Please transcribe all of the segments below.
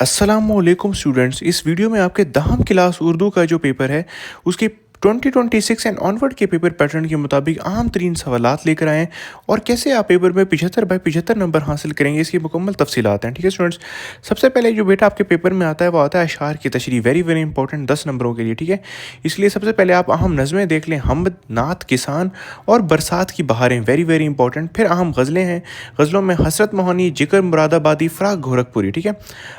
अस्सलामुअलैकुम स्टूडेंट्स। इस वीडियो में आपके 10वीं क्लास उर्दू का जो पेपर है उसके 2026 एंड ऑनवर्ड के पेपर पैटर्न के मुताबिक आम तरीन सवालात लेकर आए हैं और कैसे आप पेपर में 75/75 नंबर हासिल करेंगे इसकी मुकम्मल तफसीलात हैं। ठीक है स्टूडेंट्स, सबसे पहले जो बेटा आपके पेपर में आता है वो आता है अशार की तशरीह, वेरी वेरी इंपॉर्टेंट 10 नंबरों के लिए। ठीक है, इसलिए सबसे पहले आप अहम नज़में देख लें, हमद, नात, किसान और बरसात की बहारें, वेरी वेरी इंपॉर्टेंट। फिर अहम गज़लें हैं, गज़लों में हसरत मोहानी, जिक्र मुरादाबादी, फ़राक गोरखपुरी। ठीक है,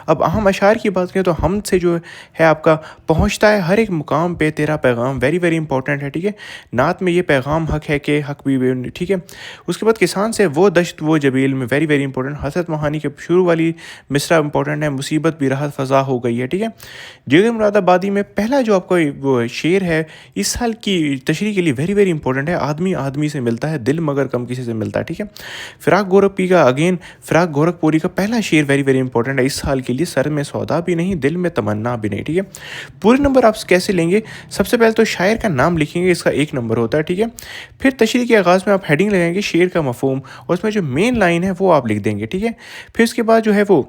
अब अहम अशार की बात करें तो हमद से जो है आपका पहुंचता है हर एक मुकाम पे तेरा पैगाम, वेरी वेरी इंपॉर्टेंट है। ठीक है, नात में ये पैगाम हक है कि हक भी। ठीक है, उसके बाद किसान से वो दश्त वो जबील में, वेरी वेरी इंपॉर्टेंट। हसरत मोहानी के शुरू वाली मिसरा इंपॉर्टेंट है, मुसीबत भी राहत फ़ज़ा हो गई है। ठीक है, जिगर मुरादाबादी में पहला जो आपका वो शेर है इस साल की तशरीह के लिए वेरी वेरी इंपॉर्टेंट है, आदमी आदमी से मिलता है दिल मगर कम किसी से मिलता है। ठीक है, फ़राक गोरखपुरी का अगेन, फ़राक गोरखपुरी का पहला शेर वेरी वेरी इंपॉर्टेंट है इस साल के लिए, सर में सौदा भी नहीं दिल में तमन्ना भी नहीं। ठीक है, पूरे नंबर आप कैसे लेंगे? सबसे पहले तो शायर का नाम लिखेंगे, इसका 1 नंबर होता है। ठीक है, फिर तशरीह के आगाज़ में आप हेडिंग लगाएंगे शेर का मफहूम और उसमें जो मेन लाइन है वो आप लिख देंगे। ठीक है, फिर उसके बाद जो है वो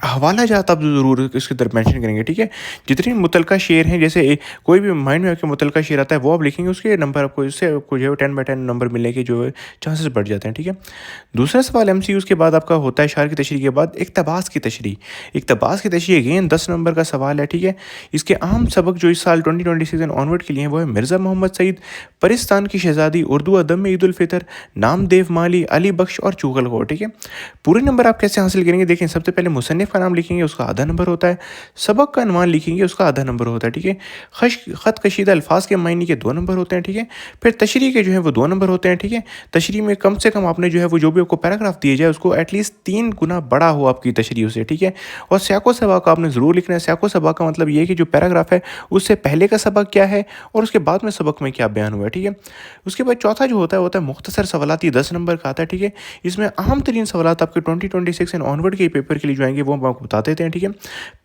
हवाला जात आप ज़रूर इसकी तरफ मेंशन करेंगे। ठीक है, जितनी मुतलका शेर हैं, जैसे कोई भी माइंड में आपके मुतलका शेर आता है वो आप लिखेंगे, उसके नंबर आपको, इससे आपको जो है 10/10 नंबर मिलने के जो है चांसेस बढ़ जाते हैं। ठीक है, दूसरा सवाल एमसीक्यू के बाद आपका होता है शार की तशरीह के बाद इक़्तिबास की तशरीह। इक़्तिबास की तशरीह अगेन 10 नंबर का सवाल है। ठीक है, इसके अहम सबक जो इस साल 2026 ऑनवर्ड के लिए हैं वो है मिर्ज़ा मोहम्मद सईद, परिस्तान की शहज़ादी, उर्दू अदब में ईद उल फितर, नामदेव माली, अली बख्श और चुगलखोर। ठीक है, पूरे नंबर आप कैसे हासिल करेंगे? देखें, सबसे पहले मुसन्निफ़ का नाम लिखेंगे, उसका आधा नंबर होता है। सबक का अनवान लिखेंगे, उसका आधा नंबर होता है। ठीक है, ख़त कशीदा अल्फाज के मायने के 2 नंबर होते हैं। ठीक है, फिर तशरीह के जो है वो 2 नंबर होते हैं। ठीक है, तशरीह में कम से कम आपने जो है वो जो भी आपको पैराग्राफ दिए जाए उसको एटलीस्ट 3 गुना बड़ा हो आपकी तशरीह से। ठीक है, और सियाक़ो सबाक़ आपने ज़रूर लिखना है। सियाक़ो सबाक़ का मतलब ये है कि जो पैराग्राफ है उससे पहले का सबक क्या है और उसके बाद में सबक में क्या बयान हुआ है। ठीक है, उसके बाद चौथा जो होता है मुख्तसर सवालात, ये 10 नंबर का आता है। ठीक है, इसमें अहम तरीन सवालात आपके 2026 एंड ऑनवर्ड के पेपर के लिए जो आएंगे वो हम आपको बता देते हैं। ठीक है,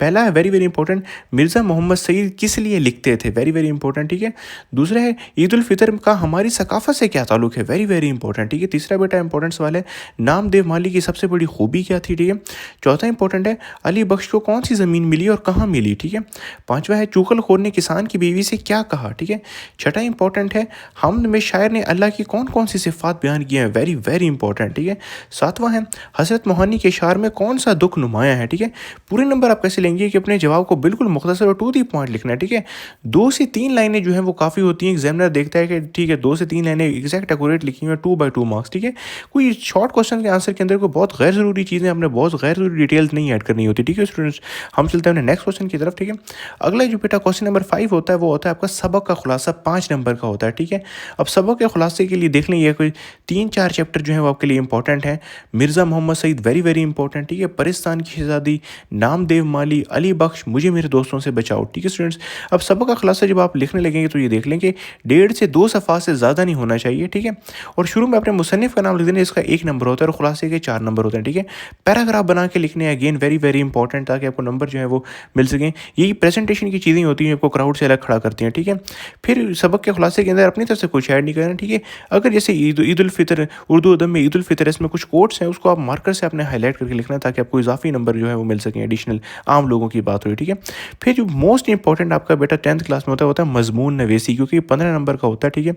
पहला है very very important, Mirza Mohammad Saeed किस लिए लिखते थे, वेरी वेरी इंपॉर्टेंट। ठीक है, दूसरा है ईद उल फितर का हमारी सकाफ़त से क्या ताल्लुक है, वेरी वेरी इंपॉर्टेंट। ठीक है, तीसरा बेटा इंपॉर्टेंट सवाल है नामदेव माली की सबसे बड़ी खूबी क्या थी। ठीक है, चौथा इंपॉर्टेंट है अली बख्श को कौन सी ज़मीन मिली और कहाँ मिली। ठीक है, पांचवा है चुगलखोर ने किसान की बीवी से क्या कहा। ठीक है, छठा इंपॉर्टेंट है हमद में शायर ने अल्लाह की कौन कौन सी सिफ़ात बयान की हैं, वेरी वेरी इंपॉर्टेंट। ठीक है, सातवां है हज़रत मोहानी के शार में कौन सा दुख नुमाया है। ठीक है, पूरे नंबर आप कैसे लेंगे कि अपने जवाब को बिल्कुल मुख्तसर और टू दी पॉइंट लिखना है। ठीक है, 2 से 3 लाइनें जो हैं वो काफ़ी होती हैं, एग्जामिनर देखता है कि ठीक है 2 से 3 लाइनें एग्जैक्ट एक्यूरेट लिखी हुई हैं, 2/2 मार्क्स। ठीक है, कोई शॉर्ट क्वेश्चन के आंसर के अंदर कोई बहुत गैर ज़रूरी चीज़ें, आपने बहुत गैर ज़रूरी डिटेल्स नहीं ऐड करनी होती। ठीक है स्टूडेंट्स, हम चलते हैं नेक्स्ट क्वेश्चन की तरफ। ठीक है, अगला जो बेटा क्वेश्चन नंबर 5 होता है वो होता है आपका सबक का खुलासा, 5 नंबर का होता है। ठीक है, अब सबक के खुलासे के लिए देख लें, ये कोई 3-4 चैप्टर जो है वो आपके लिए इंपॉर्टेंट है। Mirza Mohammad Saeed very very important. ठीक है, परिस्तान की शहज़ादी, नामदेव माली, अली बख्श, मुझे मेरे दोस्तों से बचाओ। ठीक है स्टूडेंट्स, अब सबक का खुलासा जब आप लिखने लगेंगे तो ये देख लें कि 1.5 से 2 सफ़ा से ज़्यादा नहीं होना चाहिए। ठीक है, और शुरू में अपने मुसन्निफ़ का नाम लिख देना, इसका 1 नंबर होता है और खुलासे के 4 नंबर होते हैं। ठीक है, पैराग्राफ बना के लिखने हैं, अगेन वेरी वेरी इंपॉर्टेंट, ताकि आपको नंबर जो है वो मिल सकें। यही प्रेजेंटेशन की चीज़ें होती हैं, आपको क्राउड से अलग खड़ा करती हैं। ठीक है, फिर सबक के खुलासे के अंदर अपनी तरफ से कुछ ऐड नहीं करना। ठीक है, अगर जैसे ईद उल फितर, उर्दू अदब में ईद उल फितर, इसमें कुछ कोट्स हैं उसको आप मार्कर से अपने हाईलाइट करके लिखना है ताकि आपको इजाफी नंबर जो है वो मिल सकें, एडिशनल आम लोगों की बात हुई। ठीक है, फिर जो मोस्ट इंपॉर्टेंट आपका बेटा 10th क्लास में होता है मजमून नवेसी, क्योंकि 15 नंबर का होता है। ठीक है,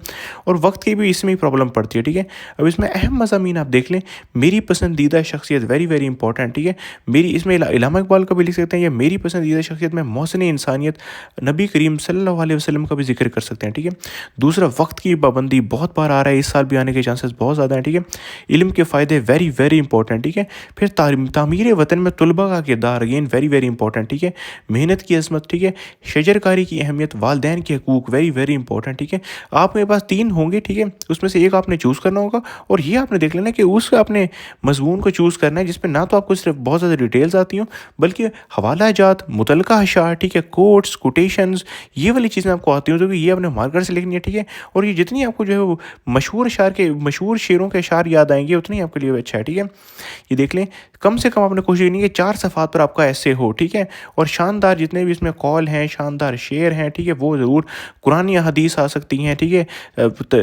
और वक्त की भी इसमें प्रॉब्लम पड़ती है। ठीक है, अब इसमें अहम मज़ामीन आप देख लें, मेरी पसंदीदा शख्सियत, वेरी वेरी इंपॉर्टेंट। ठीक है, मेरी, इसमें इलामा इकबाल का भी लिख सकते हैं, या मेरी पसंदीदा शख्सियत में मोहसिन इंसानियत नबी करीम सल्लल्लाहु अलैहि वसल्लम का भी जिक्र कर सकते हैं। ठीक है, दूसरा वक्त की पाबंदी बहुत बार आ रहा है, इस साल भी आने के चांसेस बहुत ज़्यादा हैं। ठीक है, इल्म के फ़ायदे वेरी वेरी इंपॉर्टेंट। ठीक है, फिर तामीर वतन में तलबा का किरदार, अगेन वेरी वेरी इंपॉर्टेंट। ठीक है, मेहनत की अजमत। ठीक है, शजरकारी की अहमियत, वालदैन के हकूक़, वेरी वेरी इंपॉर्टेंट। ठीक है, आप मेरे पास 3 होंगे। ठीक है, उसमें से एक आपने चूज़ करना होगा और ये आपने देख लेना कि उस आपने मज़मून को चूज़ करना है जिसमें ना तो आपको सिर्फ बहुत ज़्यादा डिटेल्स आती हों, बल्कि हवाला जात, मुतलका अशार, ठीक है, कोट्स, कोटेशंस, ये वाली चीज़ें आपको आती हों, तो ये आपने मार्कर से लिखनी है। ठीक है, और ये जितनी आपको जो है वो मशहूर शेरों के अशार याद आएंगे उतनी आपके लिए अच्छा है। ठीक है, ये देख लें, कम से कम आपने कोशिश करनी है 4 4 सफ़ात पर आपका ऐसे हो, ठीक है? और शानदार जितने भी इसमें कौल हैं, शानदार शेर हैं, ठीक है? वो ज़रूर कुरानी हदीस आ सकती हैं, ठीक है?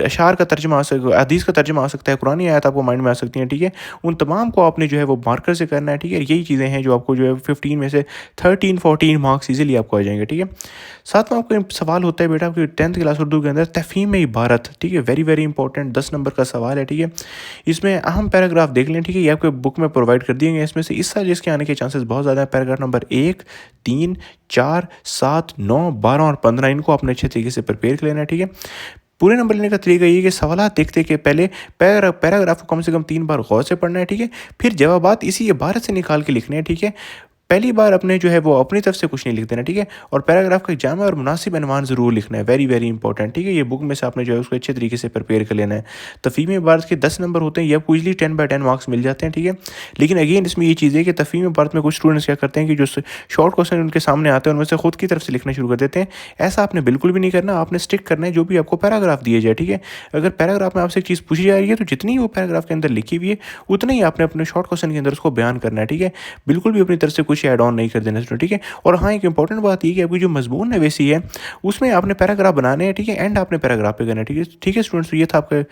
अशार का तर्जुमा हदीस का तर्जुमा आ सकता है, कुरानी आयत आपको माइंड में आ सकती हैं, ठीक है? उन तमाम को आपने जो है वो मार्कर से करना है, ठीक है? यही चीज़ें हैं जो आपको जो है 15 में से 13-14 मार्क्स ईज़िली आपको आ जाएँगे, ठीक है? साथ में आपको एक सवाल होता है बेटा आपकी 10th क्लास उर्दू के अंदर तफ़हीम इबारत, ठीक है? वेरी वेरी इंपॉर्टेंट 10 नंबर का सवाल है, ठीक है? इसमें अहम पैराग्राफ देख लें, ठीक है? ये आपको बुक में प्रोवाइड कर दिए गए हैं। इसमें से इस साल इसके आने के चांसेस बहुत ज़्यादा है। पैराग्राफ नंबर 1, 3, 4, 7, 9, 12 और 15 इनको आपने अच्छे तरीके से प्रिपेयर कर लेना है, ठीक है? पूरे नंबर लेने का तरीका ये है कि सवालात देखते के पहले पैराग्राफ को कम से कम 3 बार गौर से पढ़ना है, ठीक है? फिर जवाबात इसी इबारत से निकाल के लिखने हैं, ठीक है? पहली बार अपने जो है वो अपनी तरफ से कुछ नहीं लिख देना, ठीक है? और पैराग्राफ का जामा और मुनासिब अनवान ज़रूर लिखना है, वेरी वेरी इंपॉर्टेंट, ठीक है? ये बुक में से आपने जो है उसको अच्छे तरीके से प्रिपेयर कर लेना है। तफ़हीम इबारत के 10 नंबर होते हैं, ये आपको ईज़िली 10/10 मार्क्स मिल जाते हैं, ठीक है? लेकिन अगेन इसमें ये चीज़ है कि तफ़हीम इबारत में कुछ स्टूडेंट्स क्या करते हैं कि जो शॉर्ट क्वेश्चन उनके सामने आते हैं उनमें से खुद की तरफ से लिखना शुरू कर देते हैं। ऐसा आपने बिल्कुल भी नहीं करना, आपने स्टिक करना है जो भी आपको पैराग्राफ दिए जाए, ठीक है? अगर पैराग्राफ में आपसे एक चीज़ पूछी जा रही है तो जितनी वो पैराग्राफ के अंदर लिखी हुई है उतना ही आपने अपने शॉर्ट क्वेश्चन के अंदर उसको बयान करना है, ठीक है? बिल्कुल भी अपनी तरफ से कुछ ऐड ऑन नहीं कर देना, ठीक है? और हाँ, एक इंपॉर्टेंट बात ये कि आपकी जो मजमून नवीसी है उसमें आपने पैराग्राफ बनाने हैं, ठीक है? एंड आपने पैराग्राफ पे करना है, ठीक है? ठीक है स्टूडेंट्स, तो ये था आपका